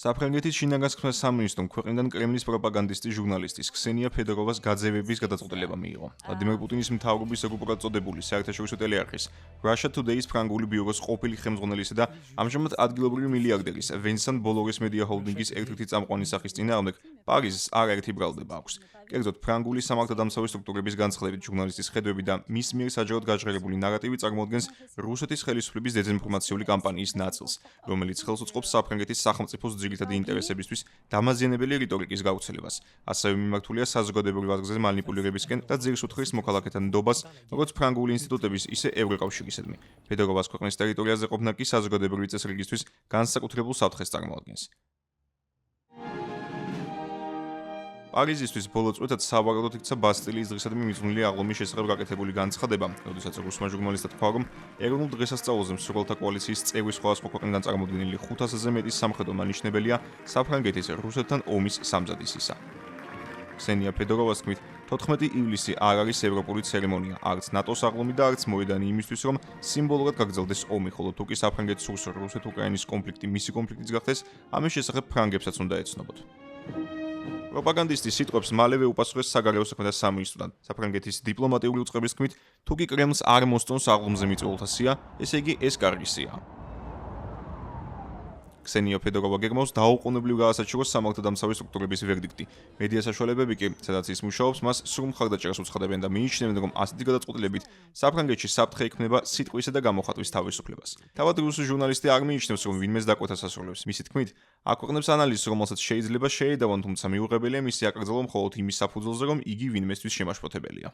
საფრანგეთის შინაგანსახმის სამინისტრომ ქვეყნიდან კრემლის პროპაგანდისტი ჟურნალისტის ქსენია ფედოროვას გაძევების გადაწყვეტილება მიიღო. ვლადიმერ პუტინის მთავრობის რუბრიკად წოდებული საერთაშორისო ტელეარხის Russia Today-ის ფრანგული ბიუროს ყოფილი ხელმძღვანელისა და ამჟამად ადგილობრივი მილიარდერის ვენსან ბოლორის მედია ჰოლდინგის ერთ-ერთი წამყვანი სახის წინააღმდეგ პარიზს არაერთი ბრალდება აქვს. კერძოდ, ფრანგული სამართალდამცავი სტრუქტურების განცხადებით ჟურნალისტის ხედვები და მის მიერ საჯაროდ გაჟღერებული ნარატივი წარმოადგენს რუსეთის ხელისუფლების დეზინფორმაციული კამპანიის ნაწილს, რომელიც ხელს უწყობს საფრანგეთის სახელმწიფოს ძირითადი ინტერესებისთვის დამაზიანებელი რიტორიკის გავრცელებას. ასევე მიმართულია საზოგადოებრივ აზრზე მანიპულირებისკენ და ძირს უთხრის მოქალაქეთა ნდობას, როგორც ფრანგული ინსტიტუტების, ისე ევროკავშირისადმი. ფედოროვას ქვეყნის ტერიტორიაზე ყოფნა კი საზოგადოებრივი წესრიგისთვის განსაკუთრებულ საფრთხეს წარმოადგენს. პარიზისთვის ბოლო წლით სავარაუდოდ იქცა ბასტილიის დღისადმი მიძღვნილი აღლომის შესახებ გაკეთებული განცხადება, როდესაც რუსმა ჟურნალისტმა თქვა, რომ ეროვნულ დღესასწაულზე მსურველთა კოალიციის წევრი სხვადასხვა ქვეყნიდან წარმოდგენილი 500-ზე მეტი სამხედრო მანიშნებელია საფრანგეთის რუსეთთან ომის სამზადისისა. ქსენია ფედოროვას თქმით, 14 ივლისი არ არის ევროპული ცერემონია, არც ნატოს აღლომი და არც მოედანი იმისთვის, რომ სიმბოლურად გაგრძელდეს ომი, ხოლო თუ კი საფრანგეთს სურს რუსეთ-უკრაინის კონფლიქტი მისი კონფლიქტიც გახდეს, ამის შესახებ ფრანგებსაც უნდა ეცნობოთ. პროპაგანდისტის სიტყვებს მალევე უპასუხეს საგარეო საქმეთა სამინისტროდან. საფრანგეთის დიპლომატიური უწყების თქმით, თუ კი კრემლს არ მოსწონს აღლომზე მიწვეულთა სია, ესე იგი ეს კარგი სიაა. ქსენია ფედოროვა გეგმავს დაუყოვნებლივ გაასაჩივროს სამართალდამცავი სტრუქტურების ვერდიქტი. მედია საშუალებები კი, სადაც ის მუშაობს, მას სრულ მხარდაჭერას უცხადებენ და მიიჩნევენ, რომ ასეთი გადაწყვეტილებით საფრანგეთში საფრთხე ექმნება სიტყვისა და გამოხატვის თავისუფლებას. თავად რუსი ჟურნალისტი არ მიიჩნევს, რომ ვინმეს დაკვეთას ასრულებს. მისი თქმით, აქვეყნებს ანალიზს, რომელსაც შეიძლება შეედავონ, თუმცა მიუღებელია მისი აკრძალვა მხოლოდ იმის საფუძველზე, რომ იგი ვინმესთვის შემაშფოთებელია.